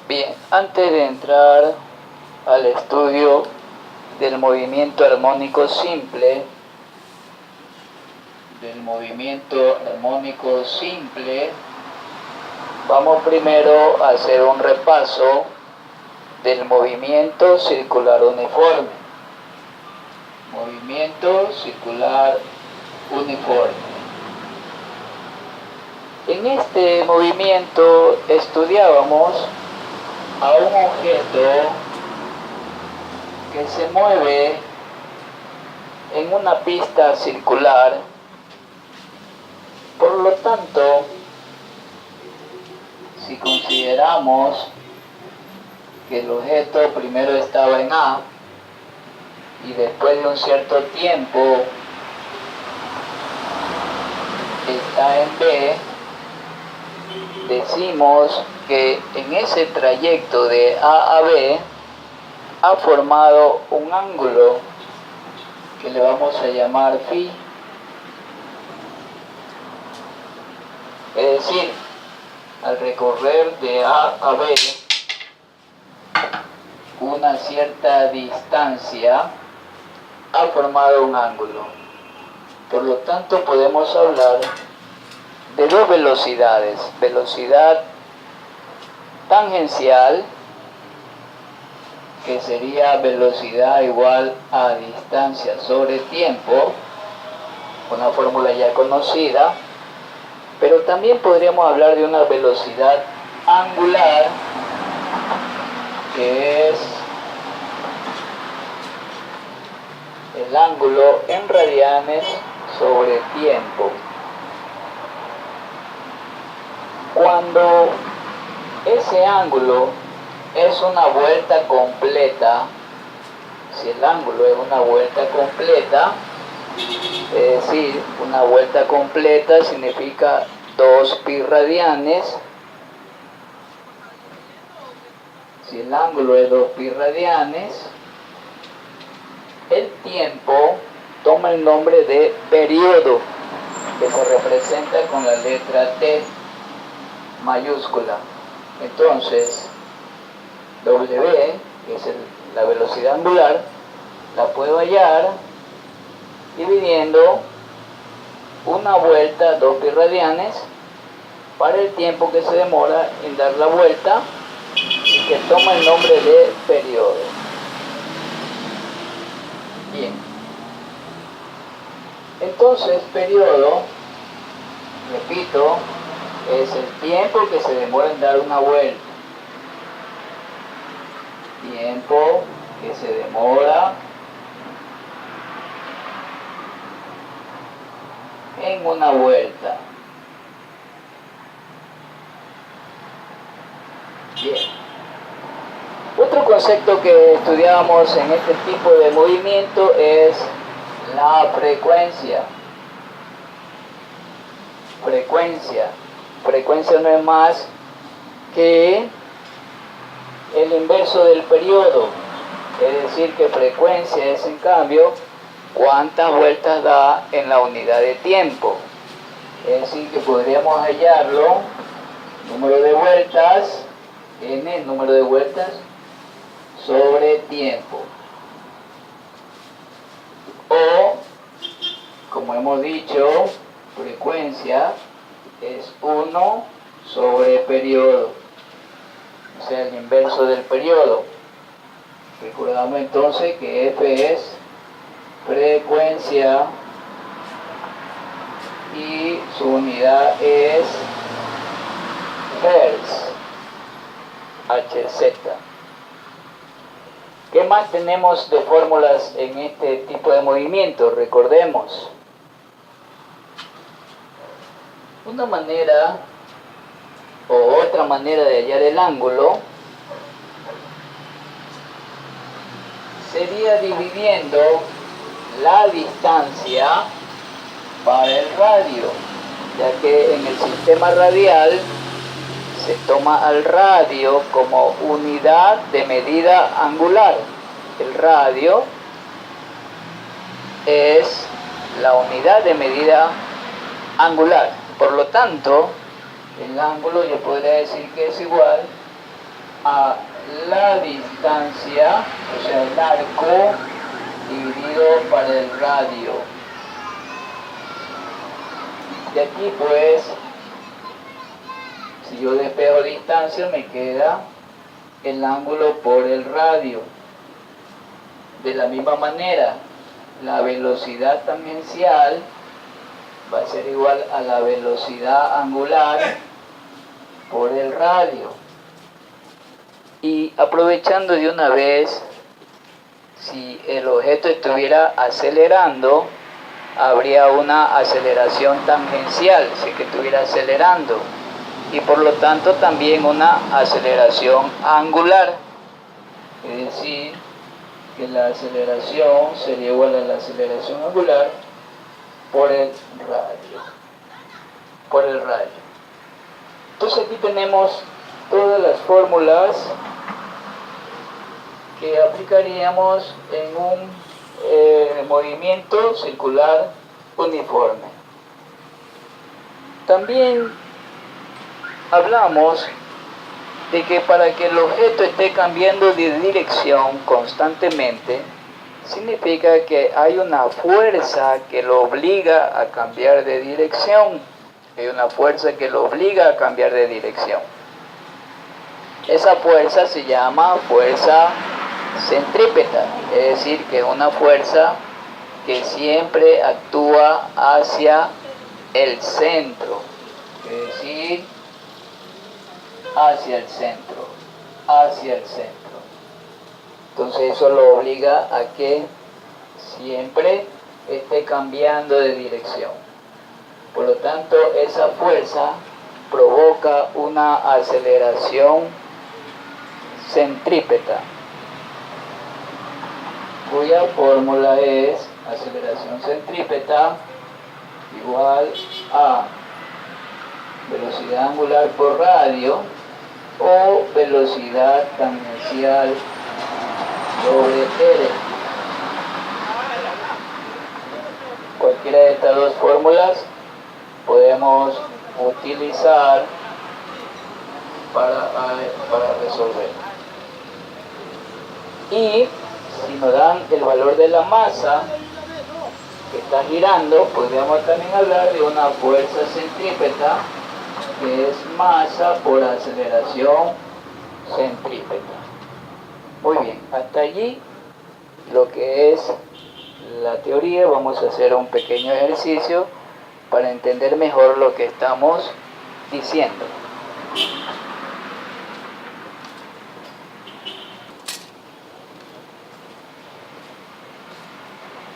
Bien, antes de entrar al estudio del movimiento armónico simple, vamos primero a hacer un repaso del movimiento circular uniforme. Movimiento circular uniforme. En este movimiento estudiábamos a un objeto que se mueve en una pista circular. Por lo tanto, si consideramos que el objeto primero estaba en A y después de un cierto tiempo está en B, decimos que en ese trayecto de A a B ha formado un ángulo que le vamos a llamar phi. Es decir, al recorrer de A a B una cierta distancia ha formado un ángulo. Por lo tanto, podemos hablar de dos velocidades: velocidad tangencial, que sería velocidad igual a distancia sobre tiempo, una fórmula ya conocida, pero también podríamos hablar de una velocidad angular, que es el ángulo en radianes sobre tiempo. Cuando ese ángulo es una vuelta completa, si el ángulo es una vuelta completa, es decir, una vuelta completa significa 2 pi radianes. Si el ángulo es 2 pi radianes, el tiempo toma el nombre de periodo, que se representa con la letra T mayúscula. Entonces, W, que es la velocidad angular, la puedo hallar dividiendo una vuelta, 2 pi radianes, para el tiempo que se demora en dar la vuelta y que toma el nombre de periodo. Bien. Entonces, periodo, repito, es el tiempo que se demora en dar una vuelta. Tiempo que se demora en una vuelta. Bien. Otro concepto que estudiamos en este tipo de movimiento es la frecuencia. Frecuencia no es más que el inverso del periodo. Es decir, que frecuencia es, en cambio, cuántas vueltas da en la unidad de tiempo. Es decir, que podríamos hallarlo, número de vueltas, n, número de vueltas, sobre tiempo. O, como hemos dicho, frecuencia es 1 sobre periodo, o sea, el inverso del periodo. Recordamos entonces que F es frecuencia y su unidad es Hertz, Hz. ¿Qué más tenemos de fórmulas en este tipo de movimiento? Recordemos. Una manera o otra manera de hallar el ángulo sería dividiendo la distancia para el radio, ya que en el sistema radial se toma al radio como unidad de medida angular. El radio es la unidad de medida angular. Por lo tanto, el ángulo yo podría decir que es igual a la distancia, o sea, el arco dividido para el radio. De aquí pues, si yo despejo distancia, me queda el ángulo por el radio. De la misma manera, la velocidad tangencial va a ser igual a la velocidad angular por el radio. Y aprovechando de una vez, si el objeto estuviera acelerando, habría una aceleración tangencial, si que estuviera acelerando, y por lo tanto también una aceleración angular, es decir, que la aceleración sería igual a la aceleración angular por el radio. Entonces aquí tenemos todas las fórmulas que aplicaríamos en un movimiento circular uniforme. También hablamos de que para que el objeto esté cambiando de dirección constantemente, significa que hay una fuerza que lo obliga a cambiar de dirección. Hay una fuerza que lo obliga a cambiar de dirección. Esa fuerza se llama fuerza centrípeta, es decir, que es una fuerza que siempre actúa hacia el centro, es decir, hacia el centro. Entonces eso lo obliga a que siempre esté cambiando de dirección. Por lo tanto, esa fuerza provoca una aceleración centrípeta, cuya fórmula es aceleración centrípeta igual a velocidad angular por radio o velocidad tangencial sobre R. Cualquiera de estas dos fórmulas podemos utilizar para resolver. Y si nos dan el valor de la masa que está girando, podríamos también hablar de una fuerza centrípeta, que es masa por aceleración centrípeta. Muy bien, hasta allí lo que es la teoría. Vamos a hacer un pequeño ejercicio para entender mejor lo que estamos diciendo.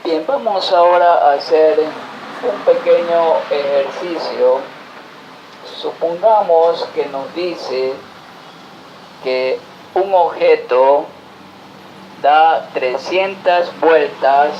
Bien, vamos ahora a hacer un pequeño ejercicio. Supongamos que nos dice que un objeto da 300 vueltas,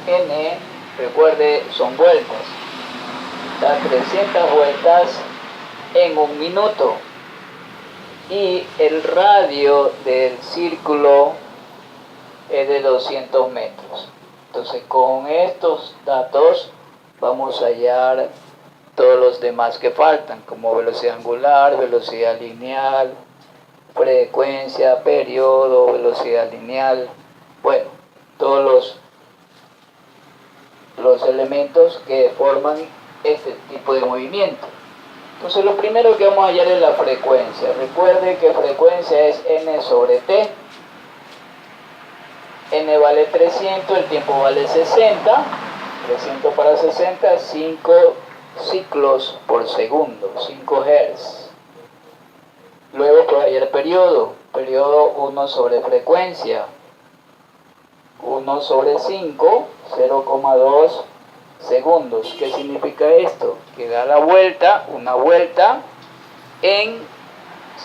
n, recuerde, son vueltas, da 300 vueltas en un minuto y el radio del círculo es de 200 metros. Entonces con estos datos vamos a hallar todos los demás que faltan, como velocidad angular, velocidad lineal, frecuencia, periodo, velocidad lineal, bueno, todos los elementos que forman este tipo de movimiento. Entonces lo primero que vamos a hallar es la frecuencia. Recuerde que frecuencia es n sobre t. N vale 300, el tiempo vale 60. 300 para 60, 5 ciclos por segundo, 5 Hz. Luego pues hay el periodo 1 sobre frecuencia, 1 sobre 5, 0,2 segundos. ¿Qué significa esto? Que da la vuelta, una vuelta en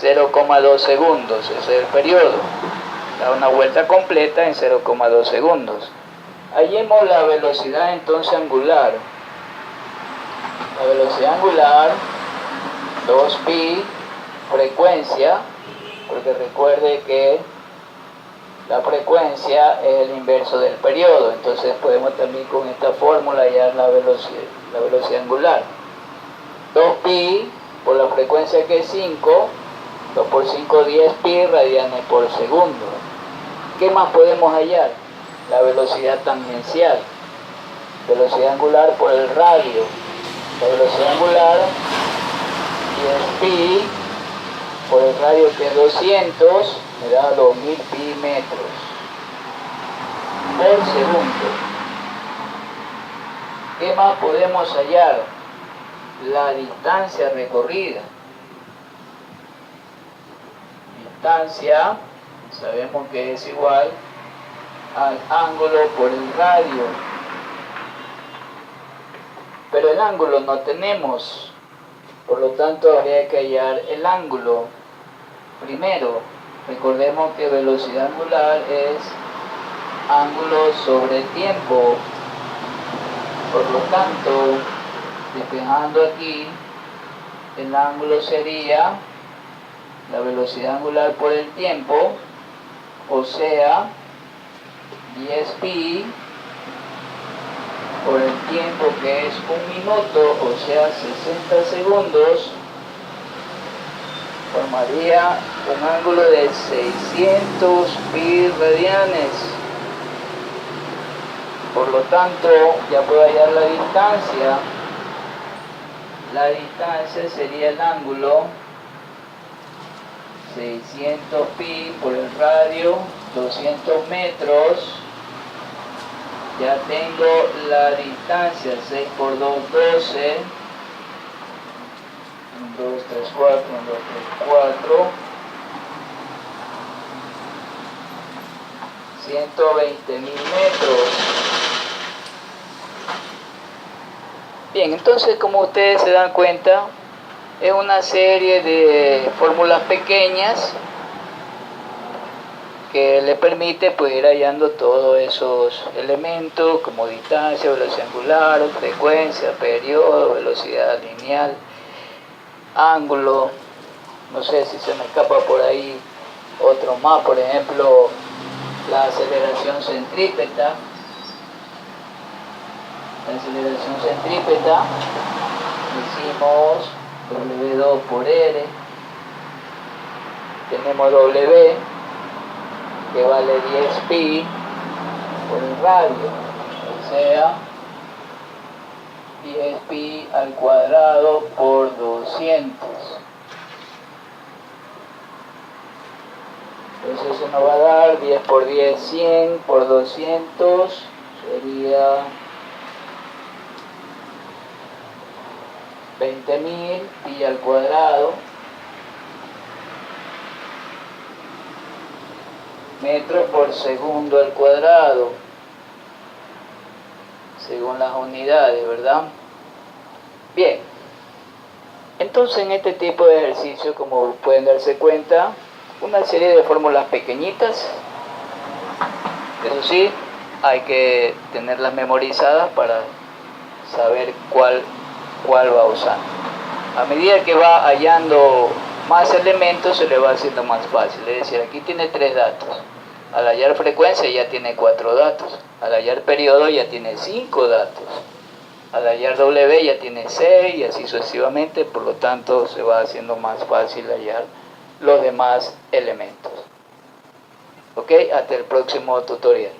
0,2 segundos, ese es el periodo. Da una vuelta completa en 0,2 segundos. Hallemos la velocidad entonces angular. La velocidad angular, 2pi, frecuencia, porque recuerde que la frecuencia es el inverso del periodo, entonces podemos también con esta fórmula hallar la velocidad angular. 2pi por la frecuencia que es 5, 2 por 5, 10 pi radianes por segundo. ¿Qué más podemos hallar? La velocidad tangencial, velocidad angular por el radio. La velocidad angular 10 pi por el radio que es 200, me da 2000 pi metros por segundo. ¿Qué más podemos hallar? La distancia recorrida. Distancia, sabemos que es igual al ángulo por el radio. Pero el ángulo no tenemos, por lo tanto habría que hallar el ángulo. Primero, recordemos que velocidad angular es ángulo sobre tiempo. Por lo tanto, despejando aquí, el ángulo sería la velocidad angular por el tiempo, o sea, 10 pi por el tiempo que es 1 minuto, o sea 60 segundos, formaría un ángulo de 600 pi radianes. Por lo tanto, ya puedo hallar la distancia. La distancia sería el ángulo 600 pi por el radio, 200 metros. Ya tengo la distancia, 6 por 2, 12. 1, 2, 3, 4, 1, 2, 3, 4. 120.000 metros. Bien, entonces como ustedes se dan cuenta, es una serie de fórmulas pequeñas que le permite pues ir hallando todos esos elementos como distancia, velocidad angular, frecuencia, periodo, velocidad lineal, ángulo, no sé si se me escapa por ahí otro más, por ejemplo la aceleración centrípeta. La aceleración centrípeta decimos W2 por R, tenemos W que vale 10 pi por el radio, o sea 10 pi al cuadrado por 200. Entonces eso nos va a dar 10 por 10, 100 por 200, sería 20.000 pi al cuadrado metros por segundo al cuadrado, según las unidades, ¿verdad? Bien, entonces en este tipo de ejercicio, como pueden darse cuenta, una serie de fórmulas pequeñitas, eso sí, hay que tenerlas memorizadas para saber cuál va usando. A medida que va hallando más elementos se le va haciendo más fácil, es decir, aquí tiene 3 datos, al hallar frecuencia ya tiene 4 datos, al hallar periodo ya tiene 5 datos, al hallar W ya tiene 6 y así sucesivamente, por lo tanto se va haciendo más fácil hallar los demás elementos. Ok, hasta el próximo tutorial.